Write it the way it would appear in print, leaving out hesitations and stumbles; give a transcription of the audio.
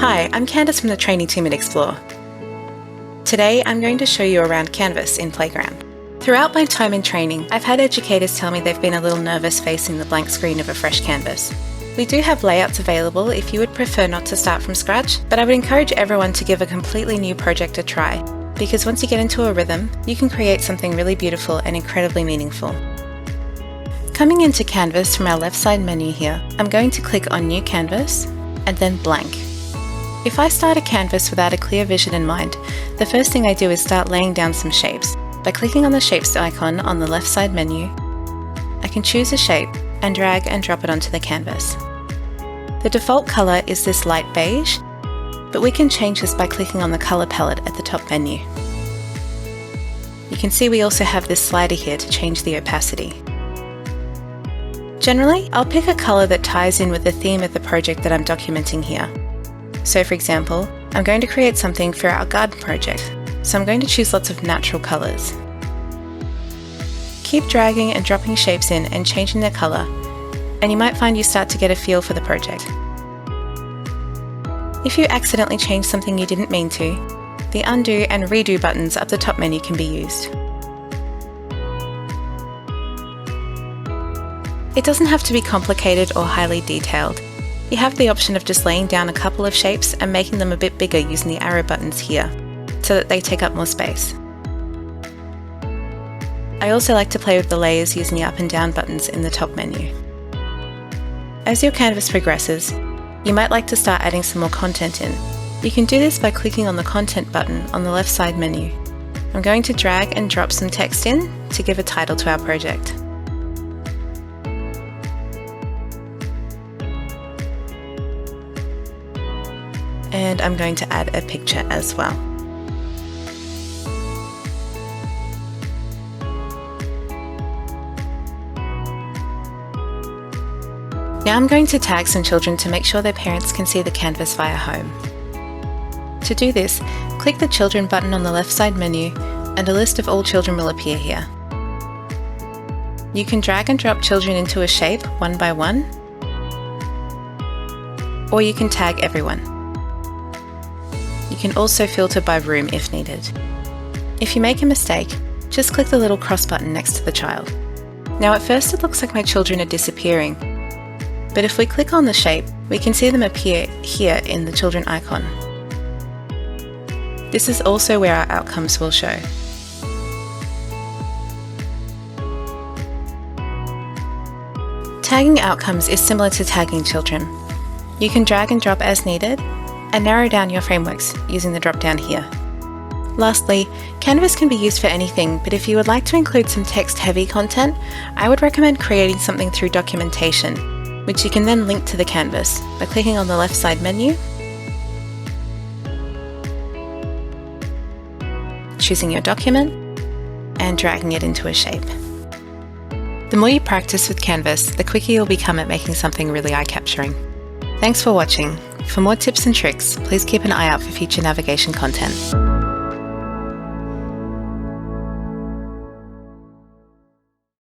Hi, I'm Candace from the training team at Explore. Today I'm going to show you around Canvas in Playground. Throughout my time in training, I've had educators tell me they've been a little nervous facing the blank screen of a fresh canvas. We do have layouts available if you would prefer not to start from scratch, but I would encourage everyone to give a completely new project a try, because once you get into a rhythm, you can create something really beautiful and incredibly meaningful. Coming into Canvas from our left side menu here, I'm going to click on New Canvas and then Blank. If I start a canvas without a clear vision in mind, the first thing I do is start laying down some shapes. By clicking on the Shapes icon on the left side menu, I can choose a shape and drag and drop it onto the canvas. The default colour is this light beige, but we can change this by clicking on the colour palette at the top menu. You can see we also have this slider here to change the opacity. Generally, I'll pick a colour that ties in with the theme of the project that I'm documenting here. So for example, I'm going to create something for our garden project, so I'm going to choose lots of natural colours. Keep dragging and dropping shapes in and changing their colour, and you might find you start to get a feel for the project. If you accidentally change something you didn't mean to, the undo and redo buttons up the top menu can be used. It doesn't have to be complicated or highly detailed. You have the option of just laying down a couple of shapes and making them a bit bigger using the arrow buttons here, so that they take up more space. I also like to play with the layers using the up and down buttons in the top menu. As your canvas progresses, you might like to start adding some more content in. You can do this by clicking on the Content button on the left side menu. I'm going to drag and drop some text in to give a title to our project. And I'm going to add a picture as well. Now I'm going to tag some children to make sure their parents can see the canvas via home. To do this, click the Children button on the left side menu and a list of all children will appear here. You can drag and drop children into a shape one by one, or you can tag everyone. You can also filter by room if needed. If you make a mistake, just click the little cross button next to the child. Now at first it looks like my children are disappearing, but if we click on the shape, we can see them appear here in the children icon. This is also where our outcomes will show. Tagging outcomes is similar to tagging children. You can drag and drop as needed, and narrow down your frameworks using the drop-down here. Lastly, Canvas can be used for anything, but if you would like to include some text-heavy content, I would recommend creating something through documentation, which you can then link to the canvas by clicking on the left side menu, choosing your document, and dragging it into a shape. The more you practice with Canvas, the quicker you'll become at making something really eye-capturing. Thanks for watching. For more tips and tricks, please keep an eye out for future navigation content.